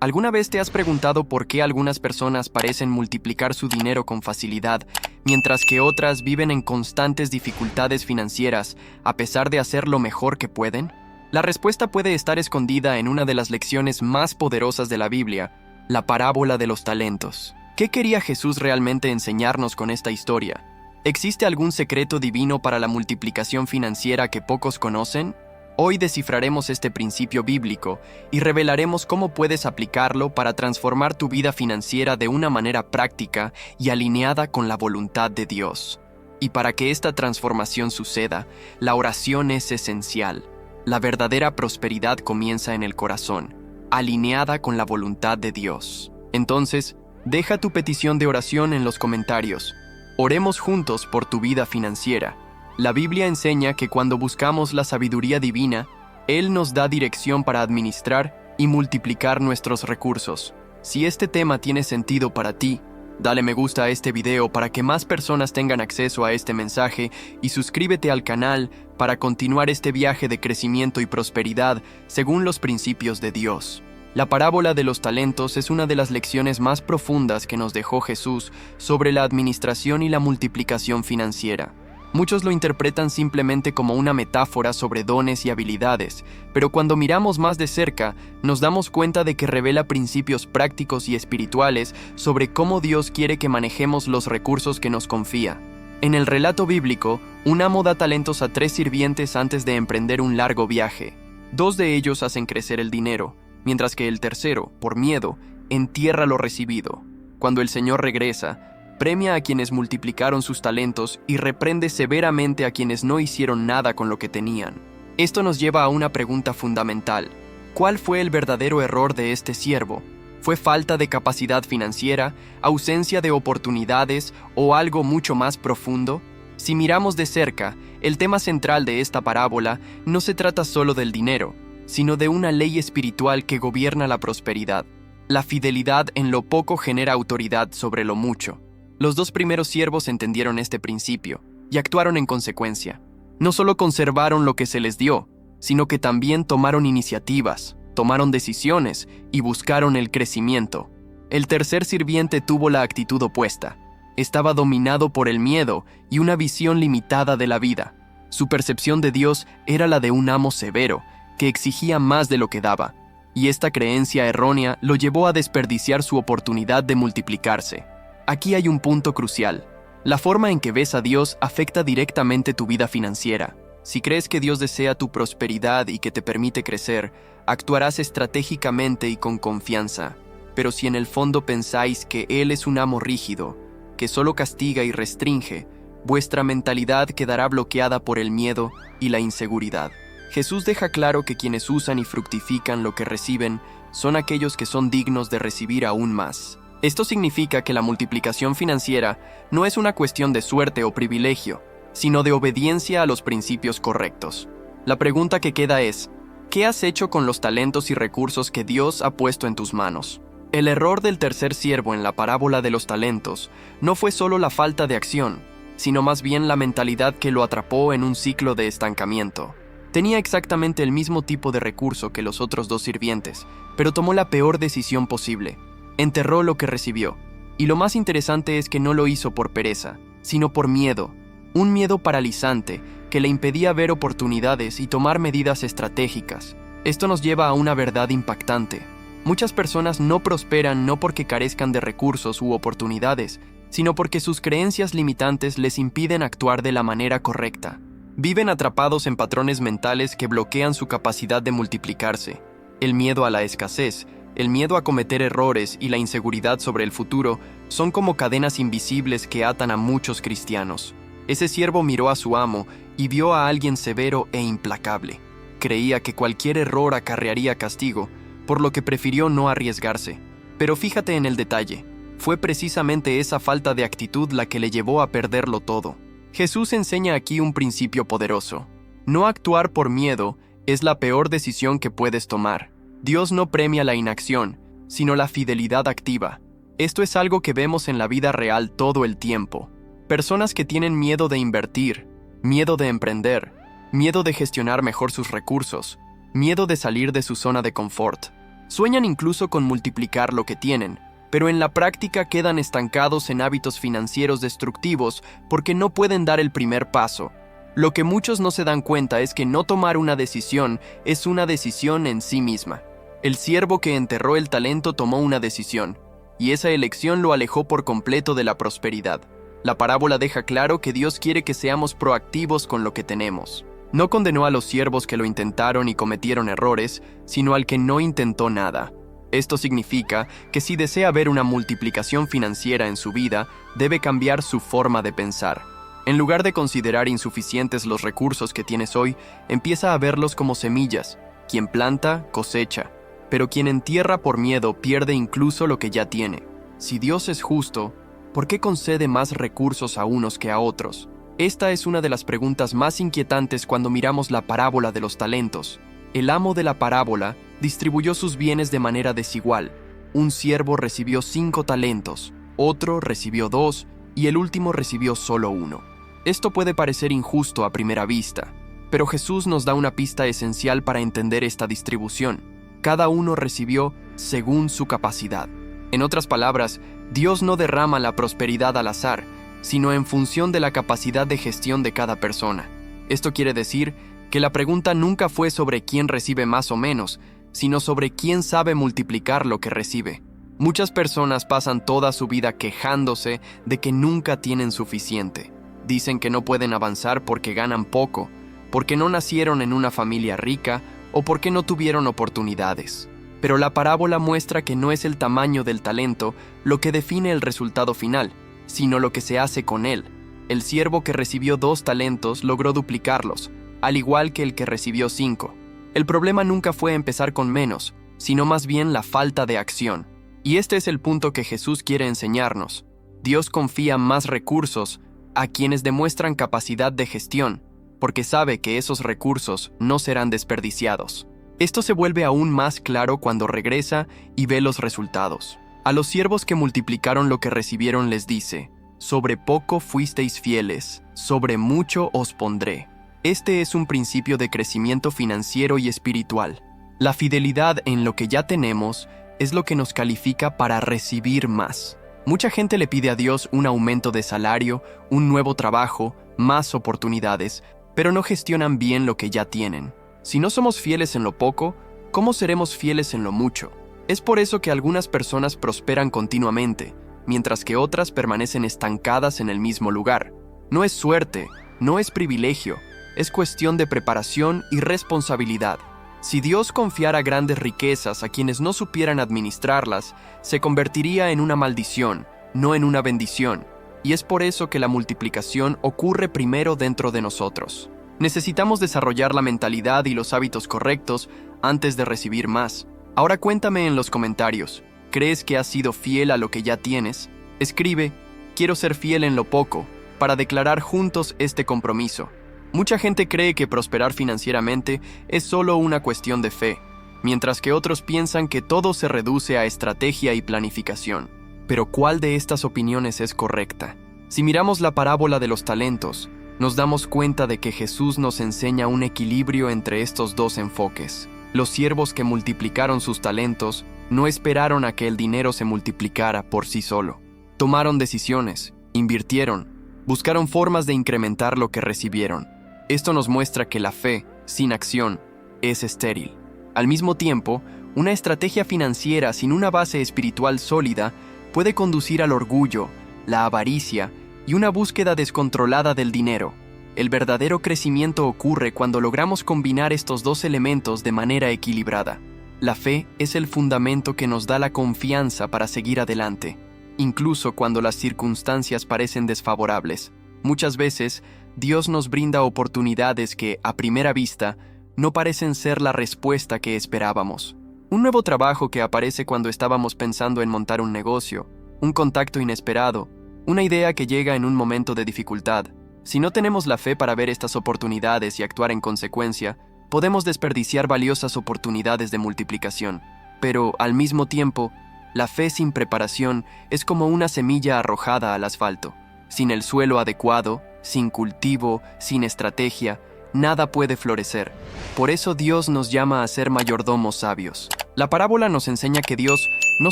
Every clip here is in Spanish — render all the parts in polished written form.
¿Alguna vez te has preguntado por qué algunas personas parecen multiplicar su dinero con facilidad, mientras que otras viven en constantes dificultades financieras, a pesar de hacer lo mejor que pueden? La respuesta puede estar escondida en una de las lecciones más poderosas de la Biblia, la parábola de los talentos. ¿Qué quería Jesús realmente enseñarnos con esta historia? ¿Existe algún secreto divino para la multiplicación financiera que pocos conocen? Hoy descifraremos este principio bíblico y revelaremos cómo puedes aplicarlo para transformar tu vida financiera de una manera práctica y alineada con la voluntad de Dios. Y para que esta transformación suceda, la oración es esencial. La verdadera prosperidad comienza en el corazón, alineada con la voluntad de Dios. Entonces, deja tu petición de oración en los comentarios. Oremos juntos por tu vida financiera. La Biblia enseña que cuando buscamos la sabiduría divina, Él nos da dirección para administrar y multiplicar nuestros recursos. Si este tema tiene sentido para ti, dale me gusta a este video para que más personas tengan acceso a este mensaje y suscríbete al canal para continuar este viaje de crecimiento y prosperidad según los principios de Dios. La parábola de los talentos es una de las lecciones más profundas que nos dejó Jesús sobre la administración y la multiplicación financiera. Muchos lo interpretan simplemente como una metáfora sobre dones y habilidades, pero cuando miramos más de cerca, nos damos cuenta de que revela principios prácticos y espirituales sobre cómo Dios quiere que manejemos los recursos que nos confía. En el relato bíblico, un amo da talentos a 3 sirvientes antes de emprender un largo viaje. 2 de ellos hacen crecer el dinero, mientras que el tercero, por miedo, entierra lo recibido. Cuando el Señor regresa, premia a quienes multiplicaron sus talentos y reprende severamente a quienes no hicieron nada con lo que tenían. Esto nos lleva a una pregunta fundamental. ¿Cuál fue el verdadero error de este siervo? ¿Fue falta de capacidad financiera, ausencia de oportunidades o algo mucho más profundo? Si miramos de cerca, el tema central de esta parábola no se trata solo del dinero, sino de una ley espiritual que gobierna la prosperidad. La fidelidad en lo poco genera autoridad sobre lo mucho. Los 2 primeros siervos entendieron este principio y actuaron en consecuencia. No solo conservaron lo que se les dio, sino que también tomaron iniciativas, tomaron decisiones y buscaron el crecimiento. El tercer sirviente tuvo la actitud opuesta. Estaba dominado por el miedo y una visión limitada de la vida. Su percepción de Dios era la de un amo severo, que exigía más de lo que daba, y esta creencia errónea lo llevó a desperdiciar su oportunidad de multiplicarse. Aquí hay un punto crucial. La forma en que ves a Dios afecta directamente tu vida financiera. Si crees que Dios desea tu prosperidad y que te permite crecer, actuarás estratégicamente y con confianza. Pero si en el fondo pensáis que Él es un amo rígido, que solo castiga y restringe, vuestra mentalidad quedará bloqueada por el miedo y la inseguridad. Jesús deja claro que quienes usan y fructifican lo que reciben son aquellos que son dignos de recibir aún más. Esto significa que la multiplicación financiera no es una cuestión de suerte o privilegio, sino de obediencia a los principios correctos. La pregunta que queda es, ¿qué has hecho con los talentos y recursos que Dios ha puesto en tus manos? El error del tercer siervo en la parábola de los talentos no fue solo la falta de acción, sino más bien la mentalidad que lo atrapó en un ciclo de estancamiento. Tenía exactamente el mismo tipo de recurso que los otros 2 sirvientes, pero tomó la peor decisión posible. Enterró lo que recibió. Y lo más interesante es que no lo hizo por pereza, sino por miedo. Un miedo paralizante que le impedía ver oportunidades y tomar medidas estratégicas. Esto nos lleva a una verdad impactante. Muchas personas no prosperan no porque carezcan de recursos u oportunidades, sino porque sus creencias limitantes les impiden actuar de la manera correcta. Viven atrapados en patrones mentales que bloquean su capacidad de multiplicarse. El miedo a la escasez, el miedo a cometer errores y la inseguridad sobre el futuro son como cadenas invisibles que atan a muchos cristianos. Ese siervo miró a su amo y vio a alguien severo e implacable. Creía que cualquier error acarrearía castigo, por lo que prefirió no arriesgarse. Pero fíjate en el detalle. Fue precisamente esa falta de actitud la que le llevó a perderlo todo. Jesús enseña aquí un principio poderoso. No actuar por miedo es la peor decisión que puedes tomar. Dios no premia la inacción, sino la fidelidad activa. Esto es algo que vemos en la vida real todo el tiempo. Personas que tienen miedo de invertir, miedo de emprender, miedo de gestionar mejor sus recursos, miedo de salir de su zona de confort. Sueñan incluso con multiplicar lo que tienen, pero en la práctica quedan estancados en hábitos financieros destructivos porque no pueden dar el primer paso. Lo que muchos no se dan cuenta es que no tomar una decisión es una decisión en sí misma. El siervo que enterró el talento tomó una decisión, y esa elección lo alejó por completo de la prosperidad. La parábola deja claro que Dios quiere que seamos proactivos con lo que tenemos. No condenó a los siervos que lo intentaron y cometieron errores, sino al que no intentó nada. Esto significa que si desea ver una multiplicación financiera en su vida, debe cambiar su forma de pensar. En lugar de considerar insuficientes los recursos que tienes hoy, empieza a verlos como semillas. Quien planta, cosecha, pero quien entierra por miedo pierde incluso lo que ya tiene. Si Dios es justo, ¿por qué concede más recursos a unos que a otros? Esta es una de las preguntas más inquietantes cuando miramos la parábola de los talentos. El amo de la parábola distribuyó sus bienes de manera desigual. Un siervo recibió 5 talentos, otro recibió 2 y el último recibió solo 1. Esto puede parecer injusto a primera vista, pero Jesús nos da una pista esencial para entender esta distribución. Cada uno recibió según su capacidad. En otras palabras, Dios no derrama la prosperidad al azar, sino en función de la capacidad de gestión de cada persona. Esto quiere decir que la pregunta nunca fue sobre quién recibe más o menos, sino sobre quién sabe multiplicar lo que recibe. Muchas personas pasan toda su vida quejándose de que nunca tienen suficiente. Dicen que no pueden avanzar porque ganan poco, porque no nacieron en una familia rica o porque no tuvieron oportunidades. Pero la parábola muestra que no es el tamaño del talento lo que define el resultado final, sino lo que se hace con él. El siervo que recibió 2 talentos logró duplicarlos, al igual que el que recibió 5. El problema nunca fue empezar con menos, sino más bien la falta de acción. Y este es el punto que Jesús quiere enseñarnos. Dios confía más recursos a quienes demuestran capacidad de gestión, porque sabe que esos recursos no serán desperdiciados. Esto se vuelve aún más claro cuando regresa y ve los resultados. A los siervos que multiplicaron lo que recibieron les dice: sobre poco fuisteis fieles, sobre mucho os pondré. Este es un principio de crecimiento financiero y espiritual. La fidelidad en lo que ya tenemos es lo que nos califica para recibir más. Mucha gente le pide a Dios un aumento de salario, un nuevo trabajo, más oportunidades, pero no gestionan bien lo que ya tienen. Si no somos fieles en lo poco, ¿cómo seremos fieles en lo mucho? Es por eso que algunas personas prosperan continuamente, mientras que otras permanecen estancadas en el mismo lugar. No es suerte, no es privilegio, es cuestión de preparación y responsabilidad. Si Dios confiara grandes riquezas a quienes no supieran administrarlas, se convertiría en una maldición, no en una bendición. Y es por eso que la multiplicación ocurre primero dentro de nosotros. Necesitamos desarrollar la mentalidad y los hábitos correctos antes de recibir más. Ahora cuéntame en los comentarios, ¿crees que has sido fiel a lo que ya tienes? Escribe: quiero ser fiel en lo poco, para declarar juntos este compromiso. Mucha gente cree que prosperar financieramente es solo una cuestión de fe, mientras que otros piensan que todo se reduce a estrategia y planificación. Pero ¿cuál de estas opiniones es correcta? Si miramos la parábola de los talentos, nos damos cuenta de que Jesús nos enseña un equilibrio entre estos dos enfoques. Los siervos que multiplicaron sus talentos no esperaron a que el dinero se multiplicara por sí solo. Tomaron decisiones, invirtieron, buscaron formas de incrementar lo que recibieron. Esto nos muestra que la fe, sin acción, es estéril. Al mismo tiempo, una estrategia financiera sin una base espiritual sólida puede conducir al orgullo, la avaricia y una búsqueda descontrolada del dinero. El verdadero crecimiento ocurre cuando logramos combinar estos dos elementos de manera equilibrada. La fe es el fundamento que nos da la confianza para seguir adelante, incluso cuando las circunstancias parecen desfavorables. Muchas veces, Dios nos brinda oportunidades que, a primera vista, no parecen ser la respuesta que esperábamos. Un nuevo trabajo que aparece cuando estábamos pensando en montar un negocio, un contacto inesperado, una idea que llega en un momento de dificultad. Si no tenemos la fe para ver estas oportunidades y actuar en consecuencia, podemos desperdiciar valiosas oportunidades de multiplicación. Pero, al mismo tiempo, la fe sin preparación es como una semilla arrojada al asfalto. Sin el suelo adecuado, sin cultivo, sin estrategia, nada puede florecer. Por eso Dios nos llama a ser mayordomos sabios. La parábola nos enseña que Dios no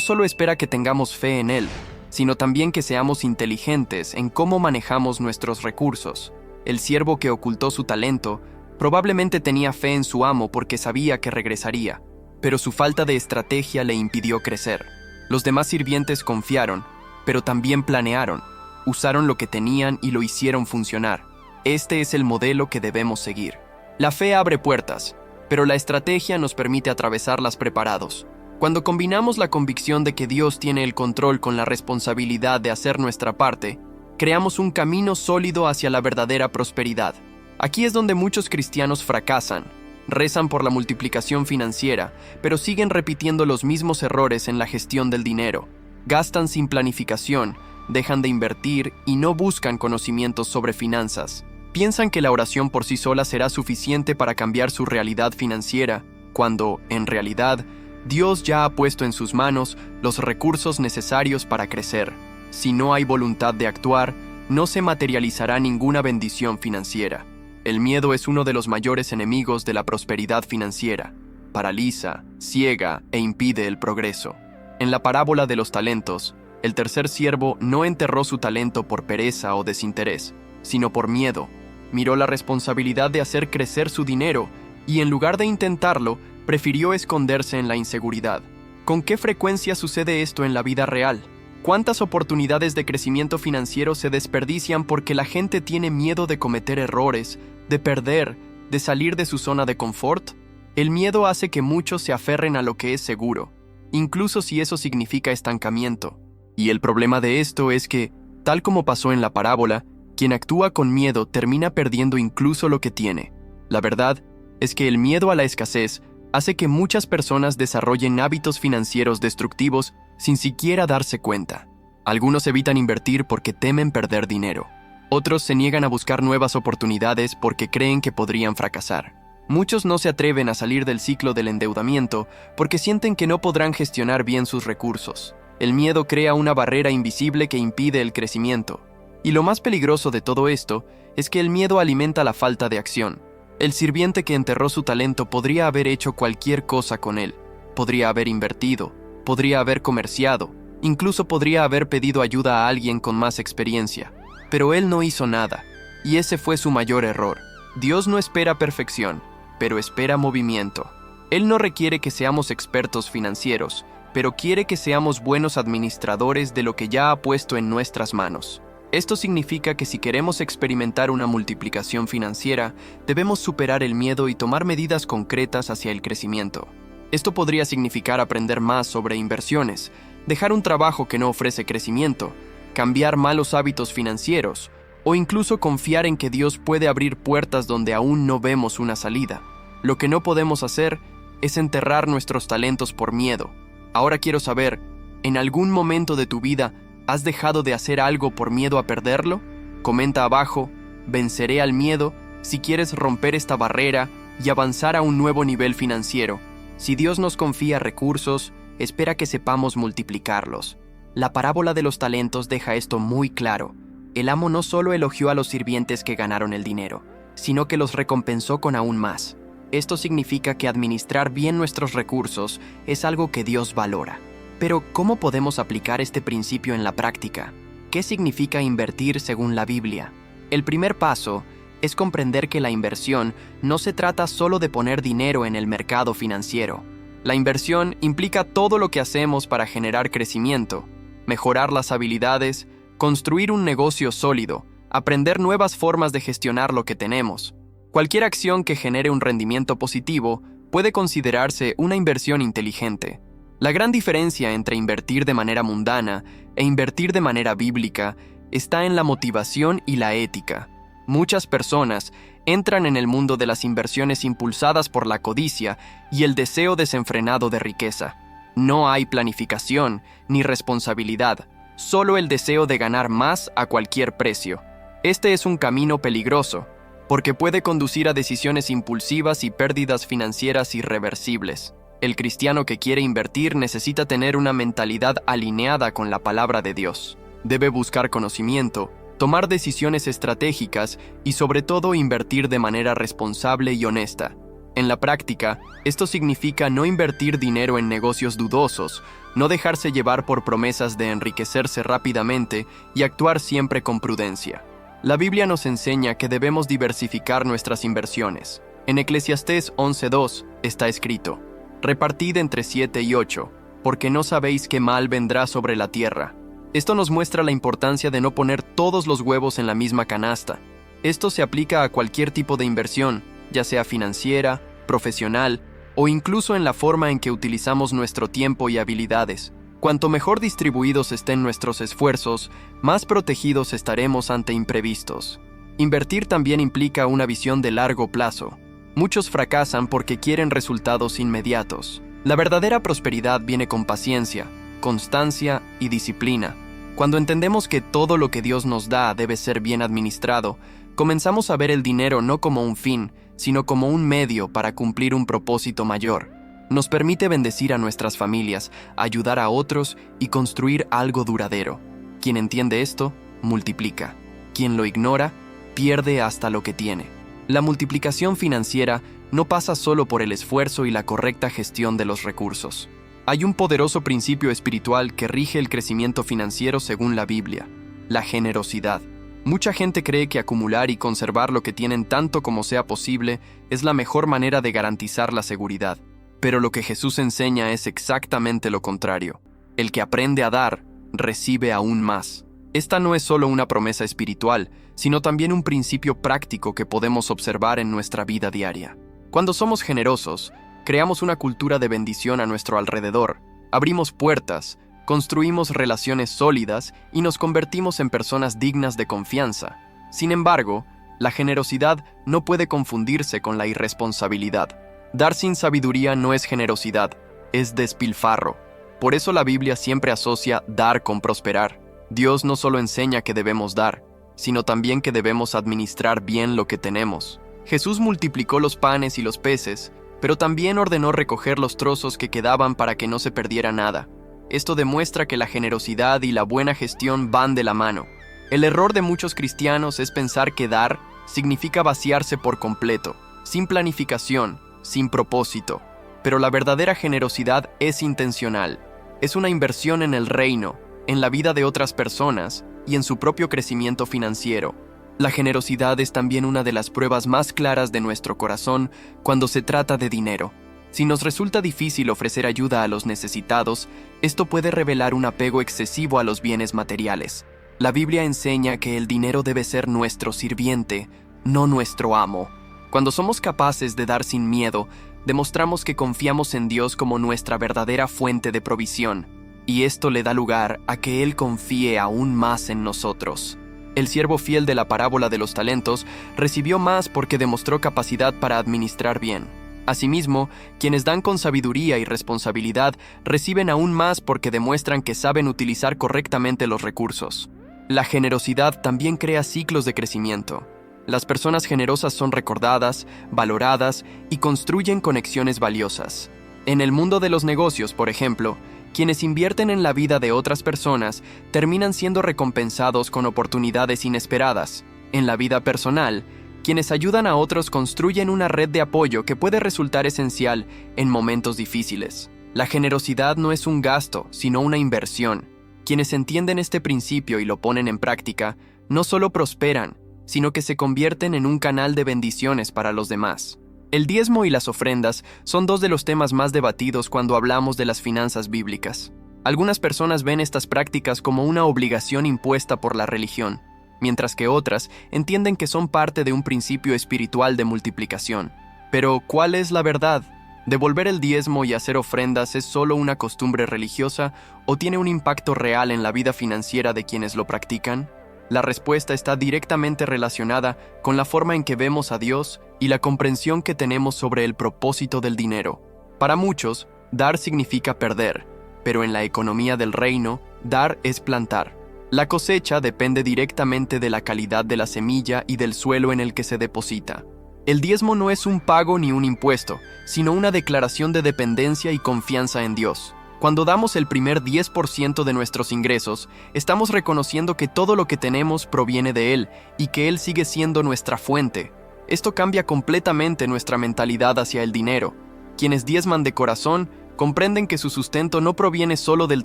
solo espera que tengamos fe en Él, sino también que seamos inteligentes en cómo manejamos nuestros recursos. El siervo que ocultó su talento probablemente tenía fe en su amo porque sabía que regresaría, pero su falta de estrategia le impidió crecer. Los demás sirvientes confiaron, pero también planearon, usaron lo que tenían y lo hicieron funcionar. Este es el modelo que debemos seguir. La fe abre puertas, pero la estrategia nos permite atravesarlas preparados. Cuando combinamos la convicción de que Dios tiene el control con la responsabilidad de hacer nuestra parte, creamos un camino sólido hacia la verdadera prosperidad. Aquí es donde muchos cristianos fracasan. Rezan por la multiplicación financiera, pero siguen repitiendo los mismos errores en la gestión del dinero. Gastan sin planificación, dejan de invertir y no buscan conocimientos sobre finanzas. Piensan que la oración por sí sola será suficiente para cambiar su realidad financiera, cuando, en realidad, Dios ya ha puesto en sus manos los recursos necesarios para crecer. Si no hay voluntad de actuar, no se materializará ninguna bendición financiera. El miedo es uno de los mayores enemigos de la prosperidad financiera. Paraliza, ciega e impide el progreso. En la parábola de los talentos, el tercer siervo no enterró su talento por pereza o desinterés, sino por miedo. Miró la responsabilidad de hacer crecer su dinero y, en lugar de intentarlo, prefirió esconderse en la inseguridad. ¿Con qué frecuencia sucede esto en la vida real? ¿Cuántas oportunidades de crecimiento financiero se desperdician porque la gente tiene miedo de cometer errores, de perder, de salir de su zona de confort? El miedo hace que muchos se aferren a lo que es seguro, incluso si eso significa estancamiento. Y el problema de esto es que, tal como pasó en la parábola, quien actúa con miedo termina perdiendo incluso lo que tiene. La verdad es que el miedo a la escasez hace que muchas personas desarrollen hábitos financieros destructivos sin siquiera darse cuenta. Algunos evitan invertir porque temen perder dinero. Otros se niegan a buscar nuevas oportunidades porque creen que podrían fracasar. Muchos no se atreven a salir del ciclo del endeudamiento porque sienten que no podrán gestionar bien sus recursos. El miedo crea una barrera invisible que impide el crecimiento. Y lo más peligroso de todo esto es que el miedo alimenta la falta de acción. El sirviente que enterró su talento podría haber hecho cualquier cosa con él. Podría haber invertido, podría haber comerciado, incluso podría haber pedido ayuda a alguien con más experiencia. Pero él no hizo nada, y ese fue su mayor error. Dios no espera perfección, pero espera movimiento. Él no requiere que seamos expertos financieros, pero quiere que seamos buenos administradores de lo que ya ha puesto en nuestras manos. Esto significa que si queremos experimentar una multiplicación financiera, debemos superar el miedo y tomar medidas concretas hacia el crecimiento. Esto podría significar aprender más sobre inversiones, dejar un trabajo que no ofrece crecimiento, cambiar malos hábitos financieros, o incluso confiar en que Dios puede abrir puertas donde aún no vemos una salida. Lo que no podemos hacer es enterrar nuestros talentos por miedo. Ahora quiero saber, ¿en algún momento de tu vida ¿has dejado de hacer algo por miedo a perderlo? Comenta abajo, venceré al miedo, si quieres romper esta barrera y avanzar a un nuevo nivel financiero. Si Dios nos confía recursos, espera que sepamos multiplicarlos. La parábola de los talentos deja esto muy claro. El amo no solo elogió a los sirvientes que ganaron el dinero, sino que los recompensó con aún más. Esto significa que administrar bien nuestros recursos es algo que Dios valora. Pero, ¿cómo podemos aplicar este principio en la práctica? ¿Qué significa invertir según la Biblia? El primer paso es comprender que la inversión no se trata solo de poner dinero en el mercado financiero. La inversión implica todo lo que hacemos para generar crecimiento, mejorar las habilidades, construir un negocio sólido, aprender nuevas formas de gestionar lo que tenemos. Cualquier acción que genere un rendimiento positivo puede considerarse una inversión inteligente. La gran diferencia entre invertir de manera mundana e invertir de manera bíblica está en la motivación y la ética. Muchas personas entran en el mundo de las inversiones impulsadas por la codicia y el deseo desenfrenado de riqueza. No hay planificación ni responsabilidad, solo el deseo de ganar más a cualquier precio. Este es un camino peligroso, porque puede conducir a decisiones impulsivas y pérdidas financieras irreversibles. El cristiano que quiere invertir necesita tener una mentalidad alineada con la palabra de Dios. Debe buscar conocimiento, tomar decisiones estratégicas y sobre todo invertir de manera responsable y honesta. En la práctica, esto significa no invertir dinero en negocios dudosos, no dejarse llevar por promesas de enriquecerse rápidamente y actuar siempre con prudencia. La Biblia nos enseña que debemos diversificar nuestras inversiones. En Eclesiastés 11:2 está escrito: «Repartid entre 7 y 8, porque no sabéis qué mal vendrá sobre la tierra». Esto nos muestra la importancia de no poner todos los huevos en la misma canasta. Esto se aplica a cualquier tipo de inversión, ya sea financiera, profesional o incluso en la forma en que utilizamos nuestro tiempo y habilidades. Cuanto mejor distribuidos estén nuestros esfuerzos, más protegidos estaremos ante imprevistos. Invertir también implica una visión de largo plazo. Muchos fracasan porque quieren resultados inmediatos. La verdadera prosperidad viene con paciencia, constancia y disciplina. Cuando entendemos que todo lo que Dios nos da debe ser bien administrado, comenzamos a ver el dinero no como un fin, sino como un medio para cumplir un propósito mayor. Nos permite bendecir a nuestras familias, ayudar a otros y construir algo duradero. Quien entiende esto, multiplica. Quien lo ignora, pierde hasta lo que tiene. La multiplicación financiera no pasa solo por el esfuerzo y la correcta gestión de los recursos. Hay un poderoso principio espiritual que rige el crecimiento financiero según la Biblia: la generosidad. Mucha gente cree que acumular y conservar lo que tienen tanto como sea posible es la mejor manera de garantizar la seguridad. Pero lo que Jesús enseña es exactamente lo contrario. El que aprende a dar, recibe aún más. Esta no es solo una promesa espiritual, sino también un principio práctico que podemos observar en nuestra vida diaria. Cuando somos generosos, creamos una cultura de bendición a nuestro alrededor, abrimos puertas, construimos relaciones sólidas y nos convertimos en personas dignas de confianza. Sin embargo, la generosidad no puede confundirse con la irresponsabilidad. Dar sin sabiduría no es generosidad, es despilfarro. Por eso la Biblia siempre asocia dar con prosperar. Dios no solo enseña que debemos dar, sino también que debemos administrar bien lo que tenemos. Jesús multiplicó los panes y los peces, pero también ordenó recoger los trozos que quedaban para que no se perdiera nada. Esto demuestra que la generosidad y la buena gestión van de la mano. El error de muchos cristianos es pensar que dar significa vaciarse por completo, sin planificación, sin propósito. Pero la verdadera generosidad es intencional. Es una inversión en el reino, en la vida de otras personas y en su propio crecimiento financiero. La generosidad es también una de las pruebas más claras de nuestro corazón cuando se trata de dinero. Si nos resulta difícil ofrecer ayuda a los necesitados, esto puede revelar un apego excesivo a los bienes materiales. La Biblia enseña que el dinero debe ser nuestro sirviente, no nuestro amo. Cuando somos capaces de dar sin miedo, demostramos que confiamos en Dios como nuestra verdadera fuente de provisión, y esto le da lugar a que Él confíe aún más en nosotros. El siervo fiel de la parábola de los talentos recibió más porque demostró capacidad para administrar bien. Asimismo, quienes dan con sabiduría y responsabilidad reciben aún más porque demuestran que saben utilizar correctamente los recursos. La generosidad también crea ciclos de crecimiento. Las personas generosas son recordadas, valoradas y construyen conexiones valiosas. En el mundo de los negocios, por ejemplo, quienes invierten en la vida de otras personas terminan siendo recompensados con oportunidades inesperadas. En la vida personal, quienes ayudan a otros construyen una red de apoyo que puede resultar esencial en momentos difíciles. La generosidad no es un gasto, sino una inversión. Quienes entienden este principio y lo ponen en práctica, no solo prosperan, sino que se convierten en un canal de bendiciones para los demás. El diezmo y las ofrendas son dos de los temas más debatidos cuando hablamos de las finanzas bíblicas. Algunas personas ven estas prácticas como una obligación impuesta por la religión, mientras que otras entienden que son parte de un principio espiritual de multiplicación. Pero, ¿cuál es la verdad? ¿Devolver el diezmo y hacer ofrendas es solo una costumbre religiosa o tiene un impacto real en la vida financiera de quienes lo practican? La respuesta está directamente relacionada con la forma en que vemos a Dios y la comprensión que tenemos sobre el propósito del dinero. Para muchos, dar significa perder, pero en la economía del reino, dar es plantar. La cosecha depende directamente de la calidad de la semilla y del suelo en el que se deposita. El diezmo no es un pago ni un impuesto, sino una declaración de dependencia y confianza en Dios. Cuando damos el primer 10% de nuestros ingresos, estamos reconociendo que todo lo que tenemos proviene de Él y que Él sigue siendo nuestra fuente. Esto cambia completamente nuestra mentalidad hacia el dinero. Quienes diezman de corazón comprenden que su sustento no proviene solo del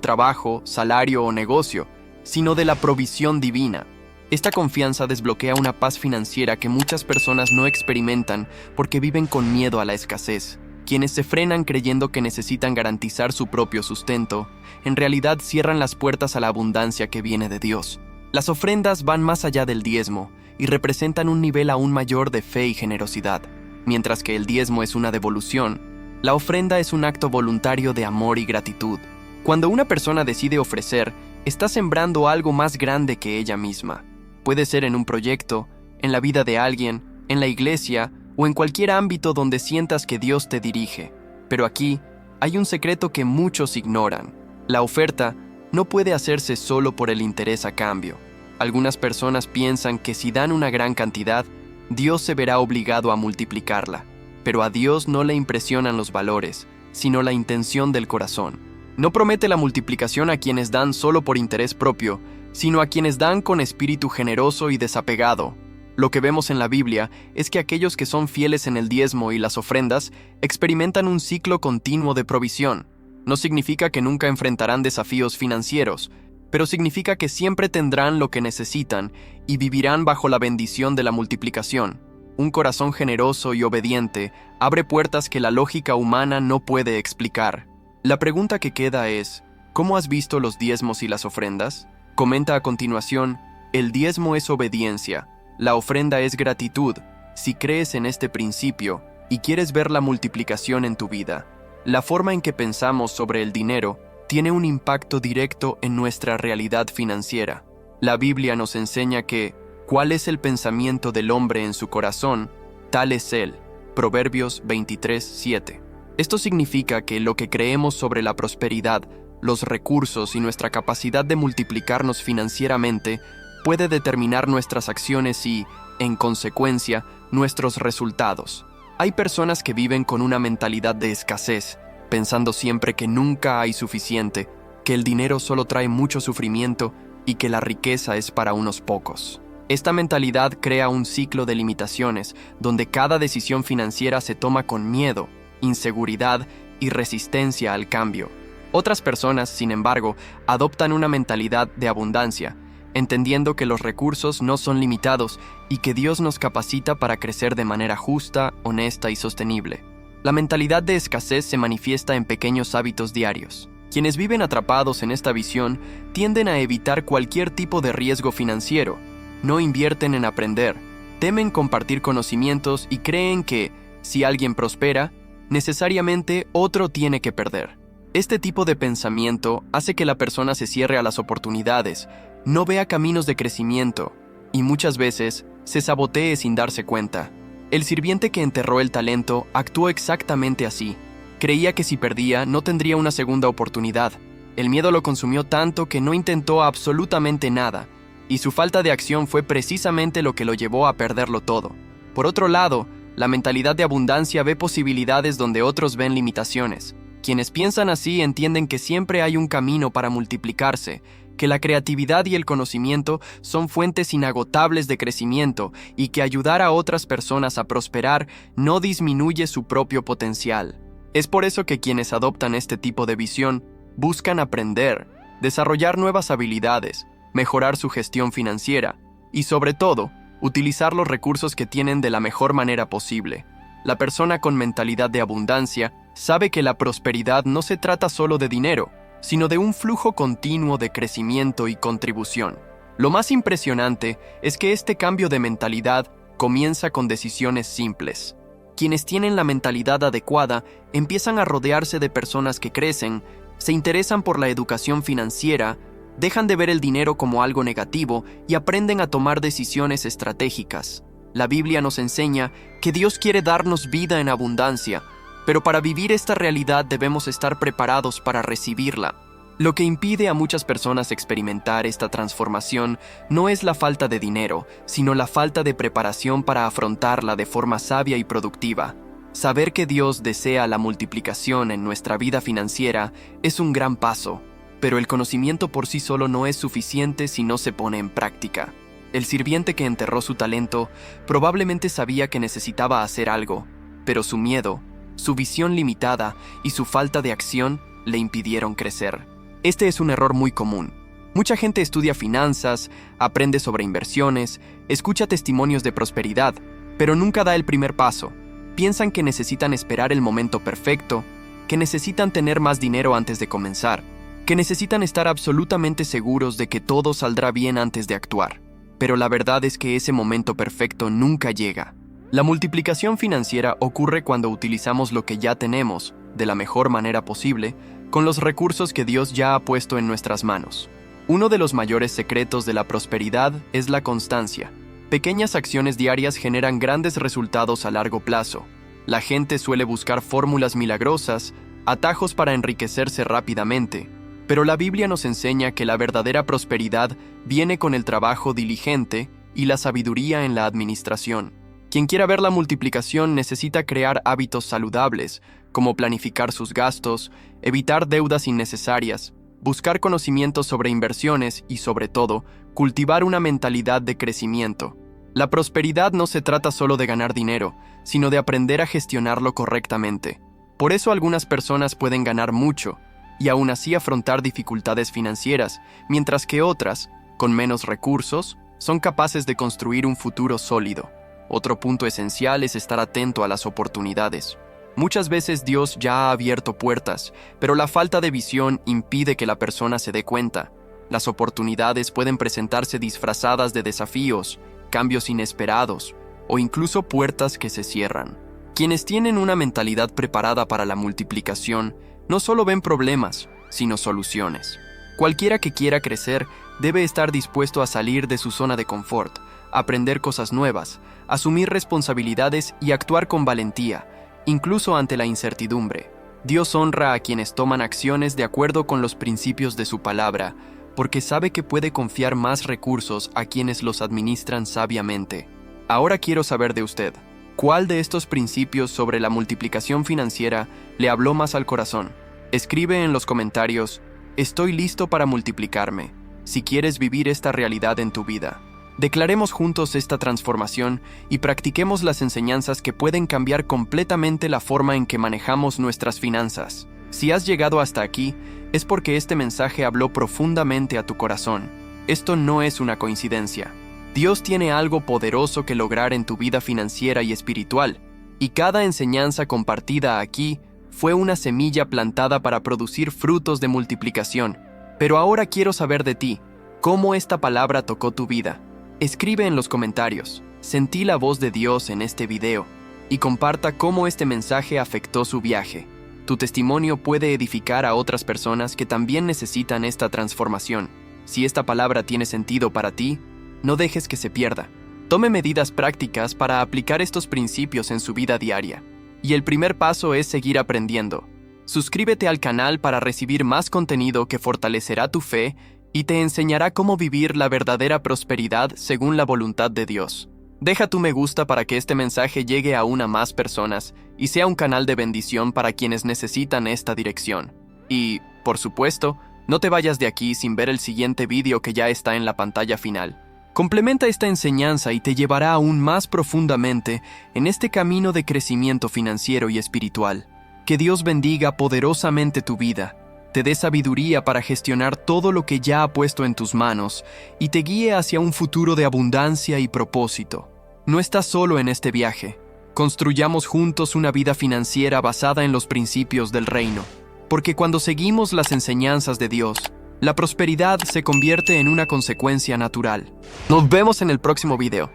trabajo, salario o negocio, sino de la provisión divina. Esta confianza desbloquea una paz financiera que muchas personas no experimentan porque viven con miedo a la escasez. Quienes se frenan creyendo que necesitan garantizar su propio sustento, en realidad cierran las puertas a la abundancia que viene de Dios. Las ofrendas van más allá del diezmo y representan un nivel aún mayor de fe y generosidad. Mientras que el diezmo es una devolución, la ofrenda es un acto voluntario de amor y gratitud. Cuando una persona decide ofrecer, está sembrando algo más grande que ella misma. Puede ser en un proyecto, en la vida de alguien, en la iglesia o en cualquier ámbito donde sientas que Dios te dirige. Pero aquí hay un secreto que muchos ignoran. La oferta no puede hacerse solo por el interés a cambio. Algunas personas piensan que si dan una gran cantidad, Dios se verá obligado a multiplicarla. Pero a Dios no le impresionan los valores, sino la intención del corazón. No promete la multiplicación a quienes dan solo por interés propio, sino a quienes dan con espíritu generoso y desapegado. Lo que vemos en la Biblia es que aquellos que son fieles en el diezmo y las ofrendas experimentan un ciclo continuo de provisión. No significa que nunca enfrentarán desafíos financieros, pero significa que siempre tendrán lo que necesitan y vivirán bajo la bendición de la multiplicación. Un corazón generoso y obediente abre puertas que la lógica humana no puede explicar. La pregunta que queda es, ¿cómo has visto los diezmos y las ofrendas? Comenta a continuación, el diezmo es obediencia, la ofrenda es gratitud, si crees en este principio y quieres ver la multiplicación en tu vida. La forma en que pensamos sobre el dinero tiene un impacto directo en nuestra realidad financiera. La Biblia nos enseña que, ¿cuál es el pensamiento del hombre en su corazón? Tal es él. Proverbios 23:7. Esto significa que lo que creemos sobre la prosperidad, los recursos y nuestra capacidad de multiplicarnos financieramente puede determinar nuestras acciones y, en consecuencia, nuestros resultados. Hay personas que viven con una mentalidad de escasez, pensando siempre que nunca hay suficiente, que el dinero solo trae mucho sufrimiento y que la riqueza es para unos pocos. Esta mentalidad crea un ciclo de limitaciones, donde cada decisión financiera se toma con miedo, inseguridad y resistencia al cambio. Otras personas, sin embargo, adoptan una mentalidad de abundancia, entendiendo que los recursos no son limitados y que Dios nos capacita para crecer de manera justa, honesta y sostenible. La mentalidad de escasez se manifiesta en pequeños hábitos diarios. Quienes viven atrapados en esta visión tienden a evitar cualquier tipo de riesgo financiero, no invierten en aprender, temen compartir conocimientos y creen que, si alguien prospera, necesariamente otro tiene que perder. Este tipo de pensamiento hace que la persona se cierre a las oportunidades, no vea caminos de crecimiento y muchas veces se sabotee sin darse cuenta. El sirviente que enterró el talento actuó exactamente así. Creía que si perdía no tendría una segunda oportunidad. El miedo lo consumió tanto que no intentó absolutamente nada, y su falta de acción fue precisamente lo que lo llevó a perderlo todo. Por otro lado, la mentalidad de abundancia ve posibilidades donde otros ven limitaciones. Quienes piensan así entienden que siempre hay un camino para multiplicarse, que la creatividad y el conocimiento son fuentes inagotables de crecimiento y que ayudar a otras personas a prosperar no disminuye su propio potencial. Es por eso que quienes adoptan este tipo de visión buscan aprender, desarrollar nuevas habilidades, mejorar su gestión financiera y, sobre todo, utilizar los recursos que tienen de la mejor manera posible. La persona con mentalidad de abundancia sabe que la prosperidad no se trata solo de dinero, sino de un flujo continuo de crecimiento y contribución. Lo más impresionante es que este cambio de mentalidad comienza con decisiones simples. Quienes tienen la mentalidad adecuada empiezan a rodearse de personas que crecen, se interesan por la educación financiera, dejan de ver el dinero como algo negativo y aprenden a tomar decisiones estratégicas. La Biblia nos enseña que Dios quiere darnos vida en abundancia, pero para vivir esta realidad debemos estar preparados para recibirla. Lo que impide a muchas personas experimentar esta transformación no es la falta de dinero, sino la falta de preparación para afrontarla de forma sabia y productiva. Saber que Dios desea la multiplicación en nuestra vida financiera es un gran paso, pero el conocimiento por sí solo no es suficiente si no se pone en práctica. El sirviente que enterró su talento probablemente sabía que necesitaba hacer algo, pero su miedo, su visión limitada y su falta de acción le impidieron crecer. Este es un error muy común. Mucha gente estudia finanzas, aprende sobre inversiones, escucha testimonios de prosperidad, pero nunca da el primer paso. Piensan que necesitan esperar el momento perfecto, que necesitan tener más dinero antes de comenzar, que necesitan estar absolutamente seguros de que todo saldrá bien antes de actuar. Pero la verdad es que ese momento perfecto nunca llega. La multiplicación financiera ocurre cuando utilizamos lo que ya tenemos, de la mejor manera posible, con los recursos que Dios ya ha puesto en nuestras manos. Uno de los mayores secretos de la prosperidad es la constancia. Pequeñas acciones diarias generan grandes resultados a largo plazo. La gente suele buscar fórmulas milagrosas, atajos para enriquecerse rápidamente, pero la Biblia nos enseña que la verdadera prosperidad viene con el trabajo diligente y la sabiduría en la administración. Quien quiera ver la multiplicación necesita crear hábitos saludables, como planificar sus gastos, evitar deudas innecesarias, buscar conocimientos sobre inversiones y, sobre todo, cultivar una mentalidad de crecimiento. La prosperidad no se trata solo de ganar dinero, sino de aprender a gestionarlo correctamente. Por eso algunas personas pueden ganar mucho y aún así afrontar dificultades financieras, mientras que otras, con menos recursos, son capaces de construir un futuro sólido. Otro punto esencial es estar atento a las oportunidades. Muchas veces Dios ya ha abierto puertas, pero la falta de visión impide que la persona se dé cuenta. Las oportunidades pueden presentarse disfrazadas de desafíos, cambios inesperados o incluso puertas que se cierran. Quienes tienen una mentalidad preparada para la multiplicación no solo ven problemas, sino soluciones. Cualquiera que quiera crecer debe estar dispuesto a salir de su zona de confort, aprender cosas nuevas, asumir responsabilidades y actuar con valentía, incluso ante la incertidumbre. Dios honra a quienes toman acciones de acuerdo con los principios de su palabra, porque sabe que puede confiar más recursos a quienes los administran sabiamente. Ahora quiero saber de usted, ¿cuál de estos principios sobre la multiplicación financiera le habló más al corazón? Escribe en los comentarios, estoy listo para multiplicarme, si quieres vivir esta realidad en tu vida. Declaremos juntos esta transformación y practiquemos las enseñanzas que pueden cambiar completamente la forma en que manejamos nuestras finanzas. Si has llegado hasta aquí, es porque este mensaje habló profundamente a tu corazón. Esto no es una coincidencia. Dios tiene algo poderoso que lograr en tu vida financiera y espiritual, y cada enseñanza compartida aquí fue una semilla plantada para producir frutos de multiplicación. Pero ahora quiero saber de ti, ¿cómo esta palabra tocó tu vida? Escribe en los comentarios, sentí la voz de Dios en este video, y comparta cómo este mensaje afectó su viaje. Tu testimonio puede edificar a otras personas que también necesitan esta transformación. Si esta palabra tiene sentido para ti, no dejes que se pierda. Tome medidas prácticas para aplicar estos principios en su vida diaria. Y el primer paso es seguir aprendiendo. Suscríbete al canal para recibir más contenido que fortalecerá tu fe y te enseñará cómo vivir la verdadera prosperidad según la voluntad de Dios. Deja tu me gusta para que este mensaje llegue aún a más personas y sea un canal de bendición para quienes necesitan esta dirección. Y, por supuesto, no te vayas de aquí sin ver el siguiente vídeo que ya está en la pantalla final. Complementa esta enseñanza y te llevará aún más profundamente en este camino de crecimiento financiero y espiritual. Que Dios bendiga poderosamente tu vida, te dé sabiduría para gestionar todo lo que ya ha puesto en tus manos y te guíe hacia un futuro de abundancia y propósito. No estás solo en este viaje. Construyamos juntos una vida financiera basada en los principios del reino, porque cuando seguimos las enseñanzas de Dios, la prosperidad se convierte en una consecuencia natural. Nos vemos en el próximo video.